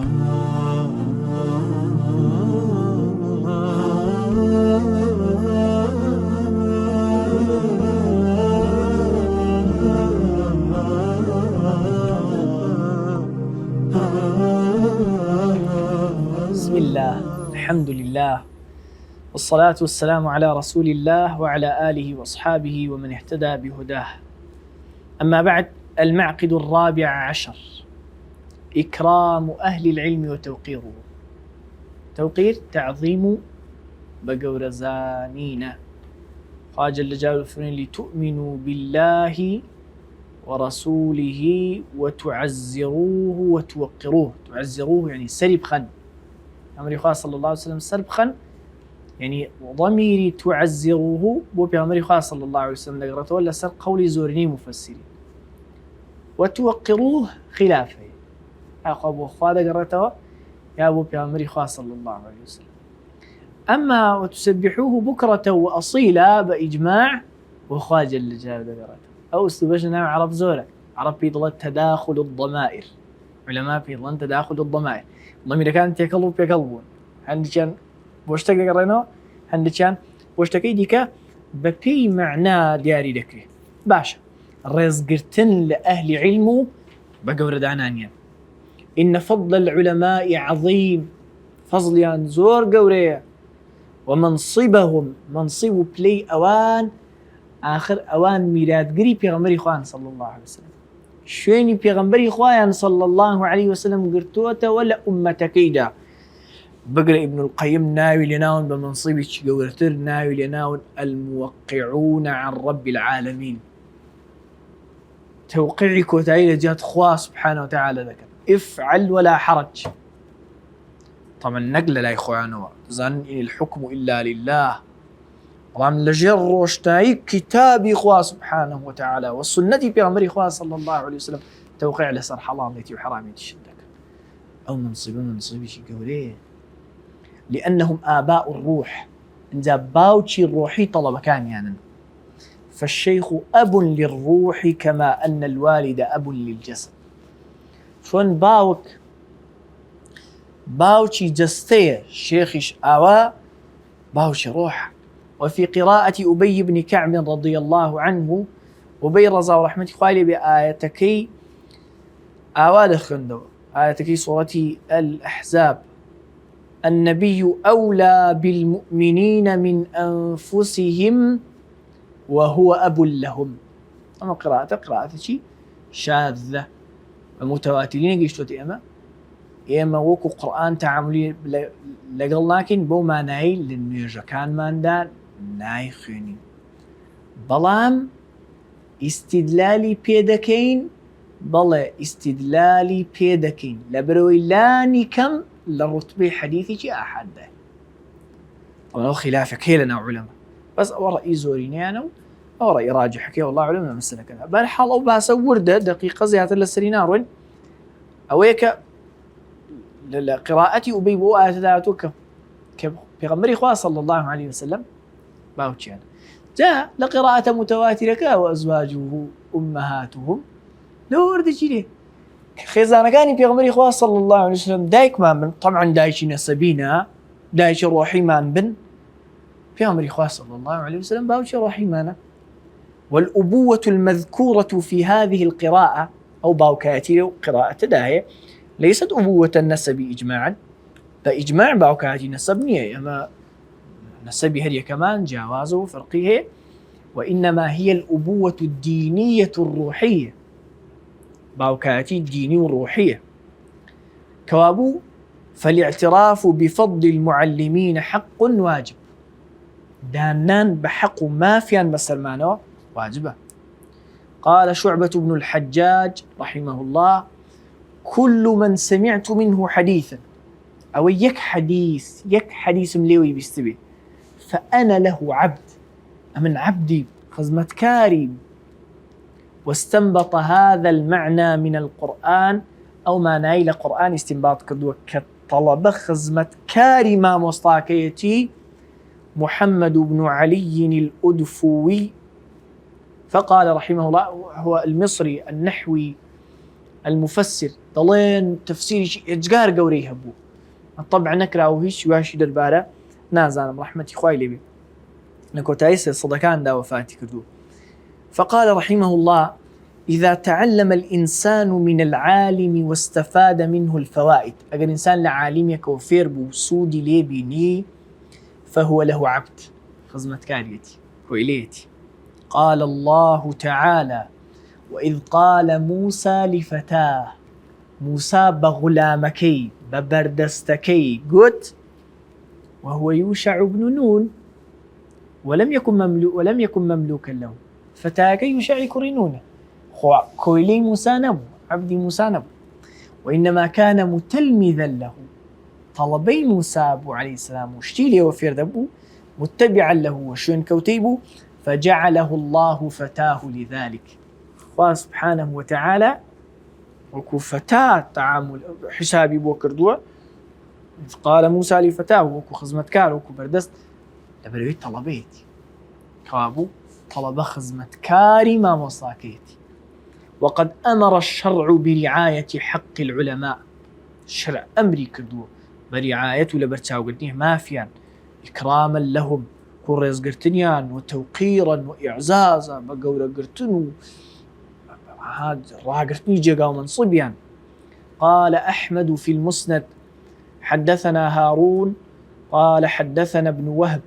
بسم الله، الحمد لله، والصلاة والسلام على رسول الله وعلى آله وأصحابه ومن اهتدى بهداه. أما بعد، المعقد الرابع عشر: إكرام أهل العلم وتوقيره. توقير تعظيم بقور زانين. قال جل جلاله لتؤمنوا بالله ورسوله وتعزروه وتوقروه. تعزروه يعني سربخا، أمر خاص صلى الله عليه وسلم سربخا، يعني ضميري تعزروه بو بأمر خاص صلى الله عليه وسلم لقرته ولا سر قولي زورني مفسرين. وتوقروه خلافه، أخو خالد قرته يا أبو بأمر خاص صلى الله عليه وسلم. أما وتسبحوه بكرة وأصيلا بإجماع وخالد جل جلاله قرته أو استبشنا عرب زورة. عرب في ظل تداخل الضمائر، علماء في ظل تداخل الضمائر. ضمير كان تيقلب يقلبون عندي كان بوشتك قرينه عندي كان بوشتك ديكا ببي معنى دياري دكري باشا رزقرتن لأهل علمه بقور دعنانيا. إن فضل العلماء عظيم، فضل زور قوريه، ومنصبهم منصب بلي أوان آخر أوان ميلاد قري بيغمبري خوان صلى الله عليه وسلم. شويني بيغمبري خوان صلى الله عليه وسلم قرتوته ولا أمتكيدا. بقرأ ابن القيم ناوي لناون بمنصبك قورتر ناوي لناون الموقعون عن رب العالمين. توقيعك وتعيل جهة خواه سبحانه وتعالى ذكر افعل ولا حرج. طبعا نقل لا إخوانه زن الحكم إلا لله. رام لجر وشتاي كتابي خواه سبحانه وتعالى والسنة بأمر خواه صلى الله عليه وسلم. توقيع لسر حرامتي وحرامتي شدك أو منصبي شي قوليه، لأنهم آباء الروح. إذا باوتي الروحي طلب كان يعني. فالشيخ أب للروح كما أن الوالد أب للجسد. شون باوتي جستيه شيخش آوا باوتي روح. وفي قراءة أبي بن كعب رضي الله عنه أبي رضا ورحمة خالي بآيتكي آوال خندو آيتكي سورة الأحزاب: النبي أولى بالمؤمنين من أنفسهم وهو أب لهم. أما قراءة شيء شاذة ومتواترين قيشتوتي إما وكو قرآن تعاملي لقل لكن بو ما ناي للنيجا كان ماندان ناي خيني بلام استدلالي بيدكين بلا استدلالي بيدكين لبروي لاني كم للرتبة حديثي جي أحد ده. طبعا خلافك هي لنا علماء بس أو رأي زوريني أنا أو رأي راجح كي والله علماء مسألة كذا بالحال أو باسور ده دقيقة زيادة للسرينارون أويك لقراءتي أبي بو آية ذاتك كبيغمبري خواه صلى الله عليه وسلم باوتشان جاء لقراءة متواترة وأزواجه أمهاتهم لو ورد جيلي خيزانا كان بيغمبري خواه صلى الله عليه وسلم دايك ما من طبعا دايش نسبينا دايش روحي مان بن بيغمبري خواه صلى الله عليه وسلم باوتش روحي مانا. والأبوة المذكورة في هذه القراءة أو باوكاتي قراءة داهية ليست أبوة النسب إجماعا، فإجماع باوكاتي نسبني أما نسبي هذه كمان جوازه فرقيه، وإنما هي الأبوة الدينية الروحية. باوكاتي الدينية والروحية كوابو. فالاعتراف بفضل المعلمين حق واجب. دانان بحق ما فيان مسلمانه واجبه. قال شعبة بن الحجاج رحمه الله: كل من سمعت منه حديثا أو يك حديث مليوي بيستبي فأنا له عبد، أمن عبدي خزمة كارم. واستنبط هذا المعنى من القرآن أو ما نايل قرآن استنباط كدوة كطلب خزمة كارمة مصطاكيتي محمد بن علي الأدفوي. فقال رحمه الله، هو المصري النحوي المفسر دەڵێن تفسیری ئەجگار گەورەی هەبوو طبعا نەکراوە هیچ واشی دەربارە نازانم ڕەحمەتی خوای لێبێ لە کۆتایی سەدەکاندا وفاتی کردو. فقال رحمه الله: إذا تعلم الإنسان من العالم واستفاد منه الفوائد، أجر إنسان لعالمك وفير بوسودي ليبيني فهو له عبد خزمة كاريتي وإليتي. قال الله تعالى: وإذ قال موسى لفتاه، موسى بغلامكي ببردستكي قلت وهو يوشع بن نون ولم يكن مملوكا له، فتاكي يوشع كرنونه كويلي موسى نبو عبدي موسى نبو، وإنما كان متلمذا له، طلبي موسى أبو عليه السلام وشتيلي وفير دبو متبعا له وشين كوتيبو، فجعله الله فتاه لذلك. الله سبحانه وتعالى وكو فتاة تعامل حسابي بوكردوه، قال موسى لفتاه وكو خزمتكار وكو بردست لبرويت طلبيتي كابو طلب خزمتكاري ما مصاكيتي. وقد أمر الشرع برعاية حق العلماء، الشرع أمري كردوه برعاية لبرتاو قدنيه مافيا إكراما لهم كوريز قرتنيان وتوقيرا وإعزازا بقورة قرتنو هاد راقرتني جيقا ومنصبيا. قال أحمد في المسند: حدثنا هارون قال حدثنا ابن وهب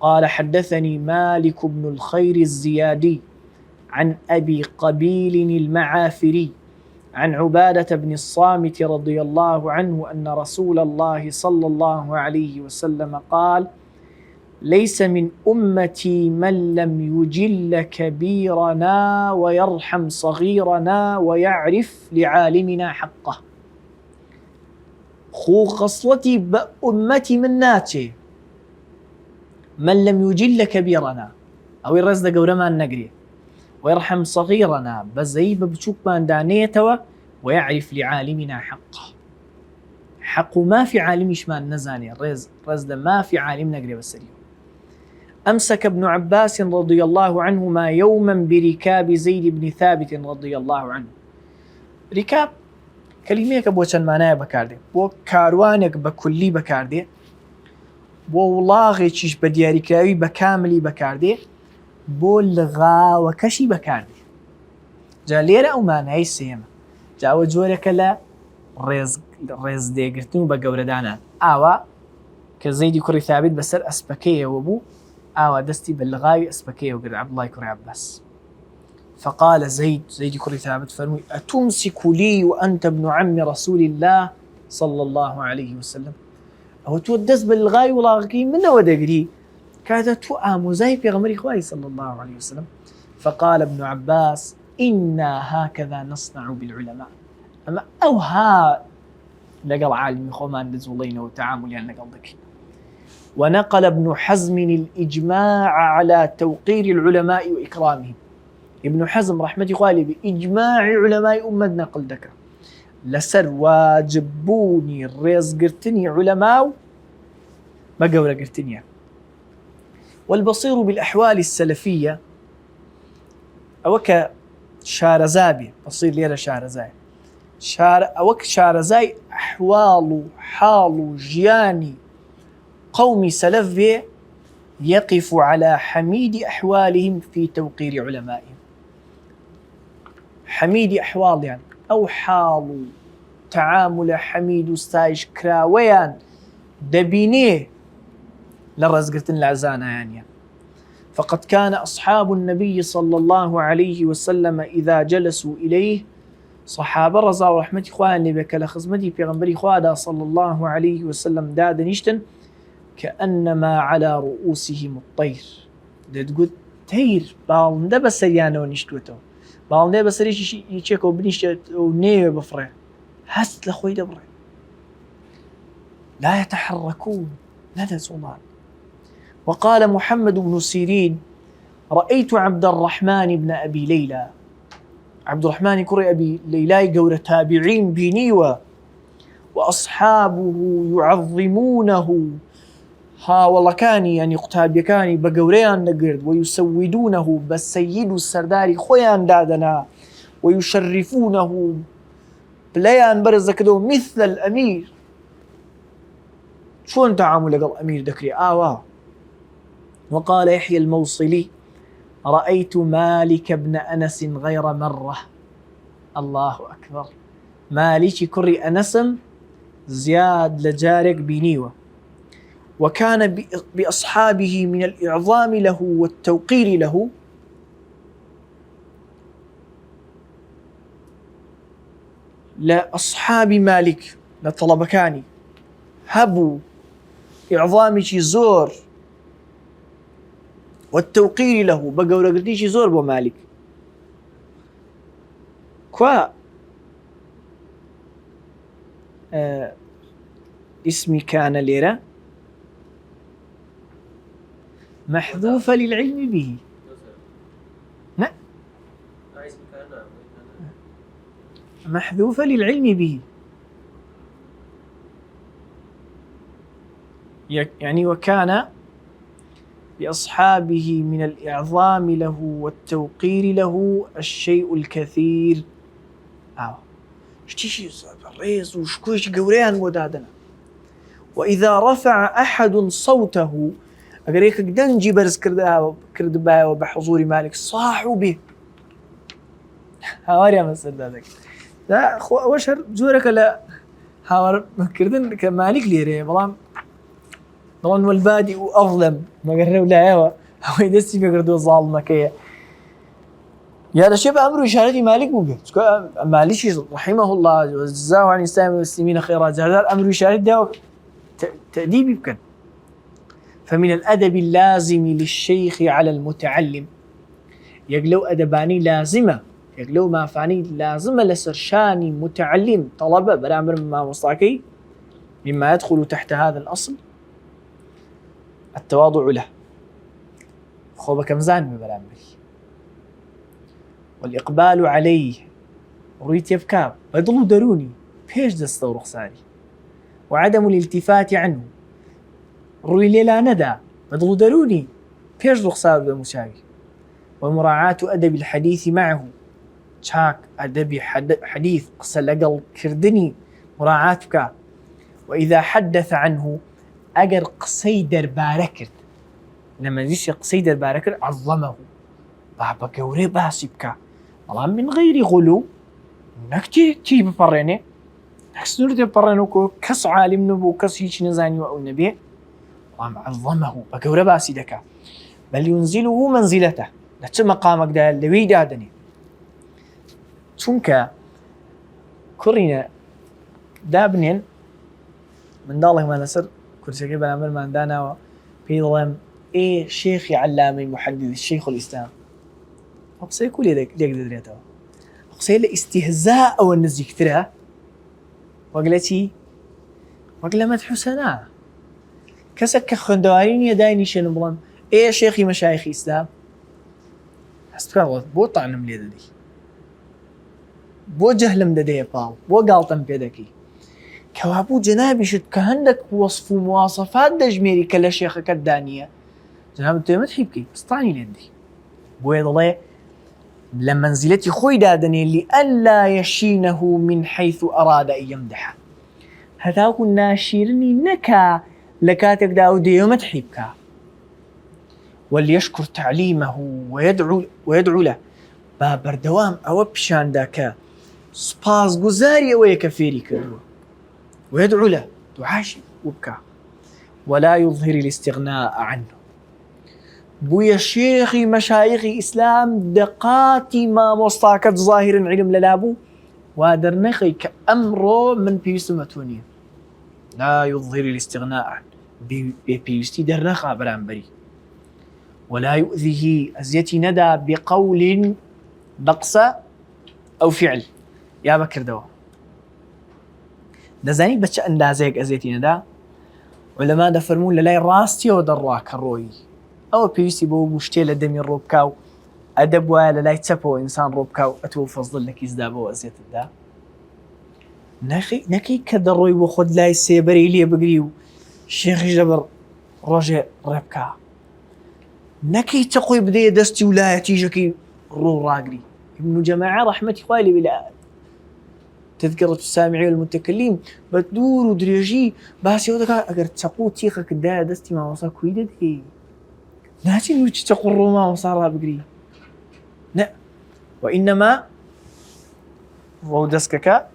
قال حدثني مالك بن الخير الزيادي عن أبي قبيل المعافري عن عبادة بن الصامت رضي الله عنه أن رسول الله صلى الله عليه وسلم قال: ليس من أمتي من لم يجل كبيرنا ويرحم صغيرنا ويعرف لعالمنا حقه. خو خصلتي بأمتي من ناتي من لم يجل كبيرنا أو الرزد قورما النقري ويرحم صغيرنا بزيب بشوك ما دانيتوا ويعرف لعالمنا حقه. حق ما في عالمش ما نزاني رزد ما في عالم نقري بالسريع. أمسك ابن عباس رضي الله عنهما يوما بركاب زيد بن ثابت رضي الله عنه. ركاب كلميك بوشن معناها بكاردي بو كاروانك بكلي بكاردي بو ولاغي تشيش بدياريكاوي بكاملي بكاردي بو لغا وكشي بكاردي. جا ليرة أو معناها سيما جاوة جورك لا ريز ديگرتنو بقوردانا آوا كزيدي كوري ثابت بسر أسبكية وبو آوا دستي باللغاوي أسبكية وقرد عبد الله كوري عباس. فقال زيد كوري ثابت فرمي: أتمسك لي وأنت ابن عم رسول الله صلى الله عليه وسلم؟ أو تودس باللغاوي ولاغكي منه ودقري كذا توأم زي في غمر إخوائي صلى الله عليه وسلم. فقال ابن عباس: إنا هكذا نصنع بالعلماء. أما أوها لقل عالم خومان دزولين وتعامل يعني لقل ذكي. ونقل ابن حزم الإجماع على توقير العلماء وإكرامهم. ابن حزم رحمة الله بإجماع علماء أمة نقل ذكر لسر واجبوني الريز قرتني علماء ما قورة قرتني. والبصير بالأحوال السلفية أوك شارزابي بصير ليرة شارزاي أوك شارزاي أحوال حال جياني قوم سلفي يقف على حميد أحوالهم في توقير علمائهم. حميد أحوال يعني أو حال تعامل حميد استايش كراويان دبينيه لرزقة العزانة يعني. فقد كان أصحاب النبي صلى الله عليه وسلم إذا جلسوا إليه صحابة رضا ورحمة إخواني بك لخزمتي في غنبري إخوانا صلى الله عليه وسلم دادا نشتن كأنما على رؤوسهم الطير. تقول تير بالنده بس يعني ونشتوته بالنده بس ريش يشيكو بنيشت ونية بفرع هست لخوي دبره لا يتحركون لا تزولان. وقال محمد بن سيرين: رأيت عبد الرحمن بن أبي ليلى. عبد الرحمن كري أبي ليلى قورة تابعين بنيوة وأصحابه يعظمونه ها والله كاني يعني قتاب كاني بقوريان نقرد ويسودونه بس سيد السرداري خويان دادنا ويشرفونه بليان برز كدو مثل الأمير. شلون تعامل قال أمير دكري واو. وقال يحيى الموصلي رأيت مالك بن أنس غير مرة. الله أكبر. مالك كري أنسم زياد لجارك بنيوة، وكان بأصحابه من الإعظام له والتوقير له لأصحاب مالك لطلبكاني هبوا إعظامي زور والتوقير له بقوا لقرتيشي زور بمالك كوا اسمي كان ليرة محذوفة للعلم به. نعم محذوفة للعلم به، يعني وكان بأصحابه من الإعظام له والتوقير له الشيء الكثير. شتيشي الرئيس وشكوش قوريان ودادنا. وإذا رفع أحد صوته أقريك دنجي برز كردبا وبحضور مالك صاحوا به. هاوريا مسألة ذلك لا وشر زورك لا هاور كردن كمالك ليري بلان والبادئ أظلم ما قرروا لا هو يدسي بيقردوا ظالمة كيه. يا هذا شيء بأمر إشارة مالك مبين مالك رحمه الله وجزاه عن الإسلام والمسلمين خيرات. هذا الأمر إشارة ده تأديب يمكن. فمن الأدب اللازم للشيخ على المتعلم يقلو أدباني لازمة يقلو ما فاني لازمة لسرشاني متعلم طلبة برامر ما مصاكي مما يدخل تحت هذا الأصل التواضع له خوبة كمزان ببرامري والإقبال عليه ريت يبكاب بدلوا دروني بيش دستو رخصاني وعدم الالتفات عنه روي ليلا ندى بدلوا دروني بيش رخصان بمشاوي ومراعاة أدب الحديث معه شاك أدب حديث قصة لقل كردني مراعاتك. وإذا حدث عنه أجر قصيدر باركرت لما يجيش قصيدر باركرت عظمه بابا قوري باسبك والله من غير غلو نكتي تي بفرني نكسنور تي بفرنوكو كس عالم نبو كس هيش نزاني وأو النبي والله عظمه بقوري باسدك بل ينزله منزلته لتش مقامك ده اللي دادني چونك كورينا دابنين من دالك ما نسر كرسي بلا عمل ما عندنا في ظلم شيخي علامي محدث الشيخ الإسلام أقصي كل ليك دريته أقصي له استهزاء أو النزي كثرها وقلتي وقلمت حسنا كسك خندوارين يدايني شنو بلان شيخي مشايخ إسلام هستفاد بو طعنم لي دي بو جهلم ددي باو بو قالتم بيدكي كوابو جنابي شد كهندك وصف مواصفات دجميري كلا شيخك الدانية جناب انتو متحبكي بسطاني لندي بو يضلي لما نزلتي خوي دادني لألا يشينه من حيث أراد أن يمدح هذا كنا شيرني نكا لكاتك داودي متحبك وليشكر تعليمه ويدعو له بابر دوام أو بشان داكا سباس قزاري ويكفيري كدو ويدعو له دعاشي وبكى ولا يظهر الاستغناء عنه. بويا شيخي مشايخي إسلام دقاتي ما مصطاكت ظاهر علم للابو وادرنخي كأمره من بيسمتوني لا يظهر الاستغناء عنه بيستي درنخا برانبري ولا يؤذيه أزيتي ندى بقول نقص أو فعل. يا بكر دوا دزاني بچ اندازيك أزيتي ندى علماء دفرمون للاي راستي ودراك الروي أو بيسي بو مشتيلة دمي الروبكاو أدب ولا لاي تسبو إنسان روبكاو أتو فضل لك يزدابو أزيت الدا نكي كدروي وخد لاي سيبري لي بقريو شيخ جبر رجع ربكا نكي تقوي بدي دستي ولا تيجي رو راقري ابن جماعة رحمة إخوالي بلا تذكرة السامع والمتكلم بتدور ودريجي بس يودك أجر تقول تيخك ده دستي ما وصل كويدة هي لكن وش تقول ما وصلها بقري لا وإنما هو دسكك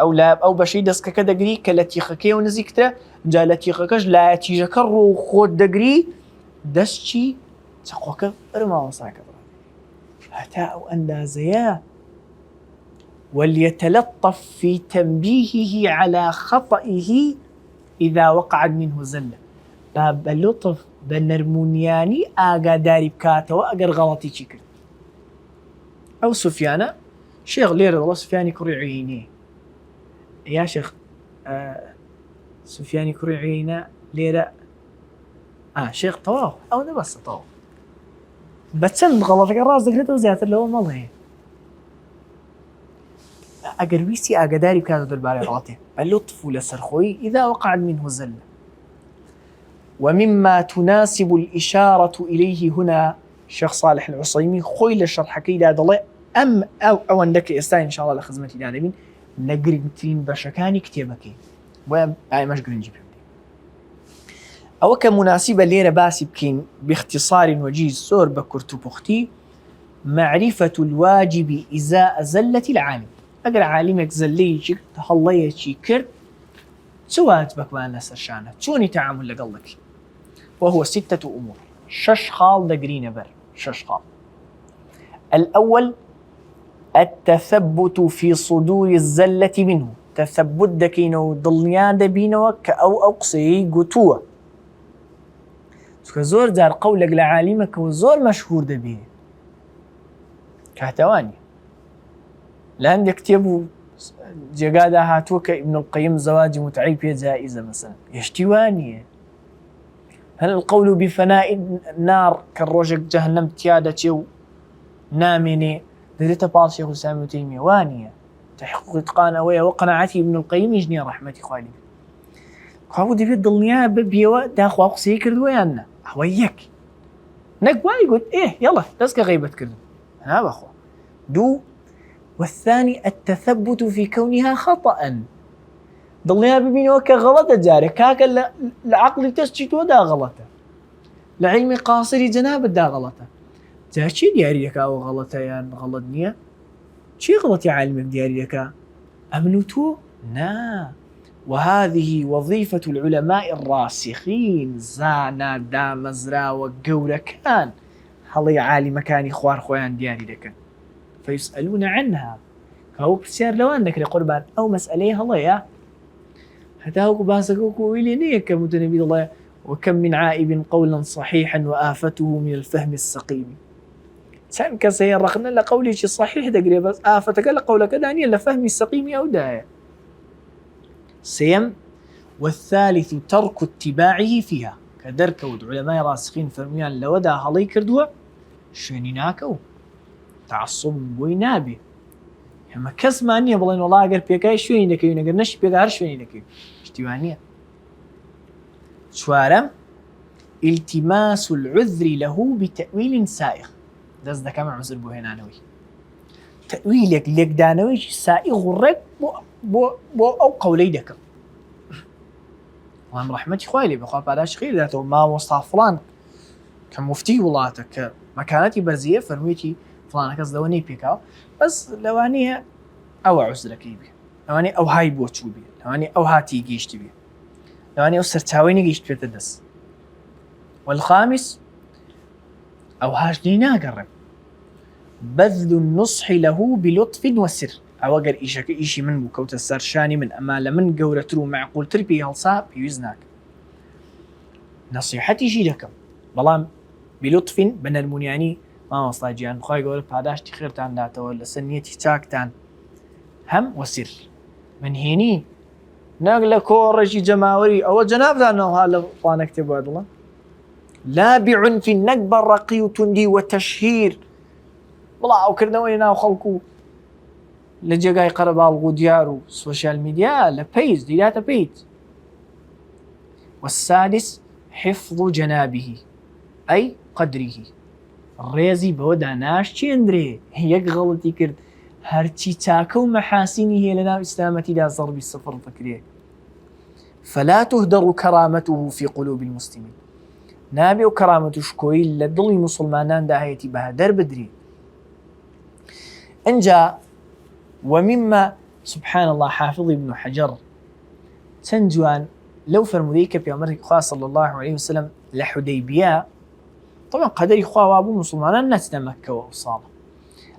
أو لا أو بشي دسكك دقري كالتيخك ونزيكته جالتيخكش لا تيجك رو خود دقري دستي تقولك ما وصلك هتاء أن لا زياه وليتلطف في تنبيهه على خطئه إذا وقعت منه زلة باب اللطف بنرمونياني آقا داري بكاته وأقر غلطي شكر أو سفيانة شيخ ليرة الله سفياني كري عيني يا شيخ سفياني كري عيني ليرة شيخ طواف أو ده بس طواف بتسند غلطك الراس ذكرته وزيادة اللي هو مالها أجرويسي أجداري كانوا درباري غلطه اللطف لسرخوي إذا وقع منه زلة. ومما تناسب الإشارة إليه هنا الشيخ صالح العصيمي خويل الشرح كيدا ضلع أو عندك إستاين إن شاء الله لخدمتي العالمين نقرنتين بشكاني كتابك وأي مش قرنجي أو كمناسبة ليرة باسي بكين باختصار وجيز سور بكرتو بختي معرفة الواجب إزاء زلة العالم أقر عالمك زليشك تحليشي كرت سوات بك ما نسر شانه توني تعامل لقلك وهو 6 أمور شش خال دقرين بر شش خال. الأول التثبت في صدور الزلة منه تثبت دكينو ضليان دبينو كأو أقصي قطوة زور دار قولك لعالمك وزور مشهور دبيه كهتواني لأن يكتبوا جقادة هاتوك ابن القيم زواج متعيب جائزة مثلا يشتواني هل القول بفناء النار كالرجق جهنم تيادة نامني دريت باص شيخ الإسلام تيمية وانية تحقق إتقان أوية وقناعتي ابن القيم يجني رحمة إخواني قاو دي بيد النيا ببيوا داخوا أقصي كردوا يانا أحويك نقوى يقول إيه يلا لسك غيبة كردوا ها بأخوة دو. والثاني التثبت في كونها خطأ ضلنيها ببينوا كغلطة جاري كاك العقل تسجد ودا غلطة لعلم قاصري جناب دا غلطة جاشي دياري لك أو غلطة يعني غلط نية شي غلط يا علمك دياري لك أمنتو نا. وهذه وظيفة العلماء الراسخين زانا دا مزرا وقورا كان هلي عالي مكاني خوار خوان دياري لك فيسألون عنها فهو بسيار لو أنك لقربان أو مسألة الله يا هتاوك باسكوك ويليني كمتنبي الله وكم من عائب قولا صحيحا وآفته من الفهم السقيم سان كسير رخنا لقولي شي صحيح دقري بس آفتك لقولك دانيا لفهم السقيم أو داية سيم. والثالث ترك اتباعه فيها كدرك ود علماء راسخين فرميان لودا هلي كردوا شنيناكو تعصب وينابي ما كسمانية بلين والله أقر بيكاي شوي نكيو نقر نش بيكار شوي نكيو اشتوانية. شوارم التماس العذر له بتأويل سائغ داز دا كما عذر بو هنانوي تأويلك لك دانوي سائغ غرق بو أو قولي دك اللهم رحمتي خوالي بخواب علاش خير ذاته ما وصف فلان كمفتي ولاتك مكانتي بزيه فرميتي فلان كذا بيكاو بس لوانية أو عذرك يبي لواني أو هاي بوتشو بي لواني أو هاتي جيشت بي لواني أو سرتاويني جيشت بتدس. والخامس أو هاجدينا قرب بذل النصح له بلطف وسر أو أقر إيشك إيشي من بكوت السرشاني من أمال من قورة رو معقول تربي هالصاب يوزناك نصيحتي جيدكم بلام بلطف بنرمون يعني ما مصلاجيان بخواه يقول بهداشتي خيرتان داتا ولا سنيتي تاكتان هم وسر من هيني نقل كورجي جماوري أو جناب أنه هذا فانا اكتب هذا الله لا بعنف نقبل رقي وتندي وتشهير والله وكرنا وينا وخلقو لجاقاي قرب الغو ديارو سوشيال ميديا لبيز دي داتا بيت. والسادس حفظ جنابه أي قدره الريزي بودا ناش چندري هيك غلطي كرد هرچی چاکە و مەحاسینی هەیە لەناو ئیسلامەتیدا زەڕبی سفر دەکرێ. فلا تهدر كرامته في قلوب المسلمين. نابي وكرامته شكوي لدڵی مسلماناندا هەیەی بەها دەربدرێ. انجا ومما سبحان الله حافظ ابن حجر تنجوان لو فرمودەی کە پێغەمبەری خوا صلى الله عليه وسلم لە حودەیبیە طبعا قەدەری خوا وابوو مسلمانان نەچنە مەککەوە ئەو ساڵە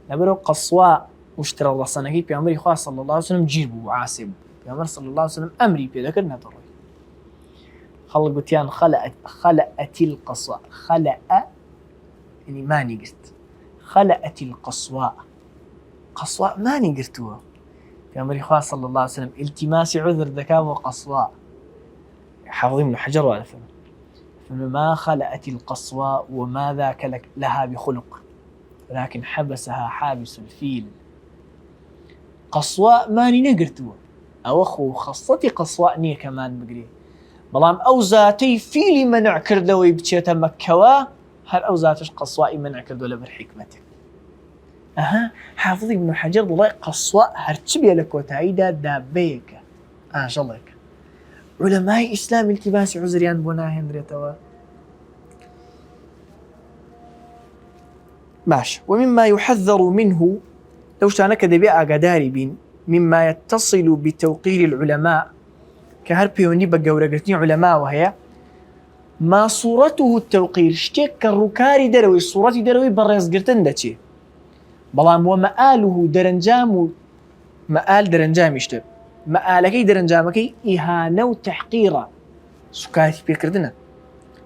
لەبەرەوە قەسوا وشترە ڕەسەنەکەی پێغەمبەری خوا صلى الله عليه وسلم گیر بوو عاسێ بوو. پێغەمبەر صلى الله عليه وسلم ئەمری پێدەکرد نەدەڕۆی. خەڵک گوتیان خەلەئەت القەسوا، خەلەئە یعنی مانی گرت، خەلەئەت القەسوا، قەسوا مانی گرتووە. پێغەمبەری خوا صلى الله عليه وسلم التماسی عذر دەکا بۆ قەسوا. حافظ ابن حجر ولا فما خلأت القصواء وما ذاك لها بخلق ولكن حبسها حابس الفيل. قصواء ماني نقرتوه أو أخو خصتي قصواء نية كمان بقري بلام أو ذاتي فيلي منع كردوي بتشيتا مكوا هل أو ذاتش قصواء منع كردو لبر حكمتك. حافظ ابن حجر والله قصواء هرتشبي لك وتعيدا دابيك شاء الله. علماء إسلام التباس عذريان بناهن ريتوا ماشي. ومما يحذر منه لو شانك دبي أقداري بين مما يتصل بتوقير العلماء كهربيوني بقورقتني علماء وهي ما صورته التوقير شتيك الركاري دروي صورتي دروي برز قرتن دتشي بلام ومآله درنجام مآل درنجام يشتب مآلكي درنجامكي إهانة وتحقيرا سكاتي بيكردنا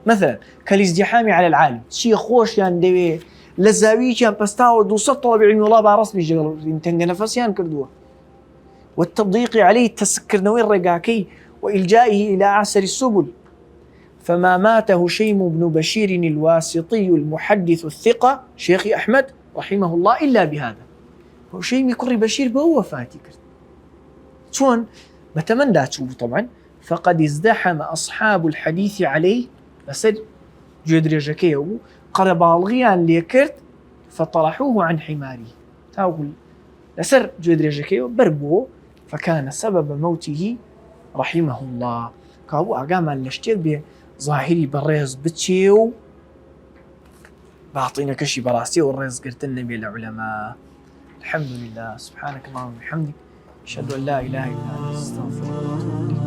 مثلا كالازدحام على العالم شي خوش يعني دبي لزاويش يعني بستاو دوسط طلب علم الله برسمي جغل ينتنق نفسيان كردوه والتضييق عليه تسكر نوين رقاكي وإلجائه إلى أعسر السبل. فما مات هشيم بن بشير الواسطي المحدث الثقة شيخ أحمد رحمه الله إلا بهذا. هشيم كري بشير بهو وفاتي كرد شون بتمنى تشوفه طبعا. فقد ازدحم أصحاب الحديث عليه لسد جدري جاكيو قربالغيان ليكرت فطرحوه عن حماره تاول لسر جدري جاكيو بربو فكان سبب موته رحمه الله. كابو أقام على الاشتير بظاهري بالريز بتشيو بعطينا كشي براسي والريز قلت النبي العلماء. الحمد لله سبحانك اللهم وبحمدك أشهد أن لا إله إلا أنت أستغفرك.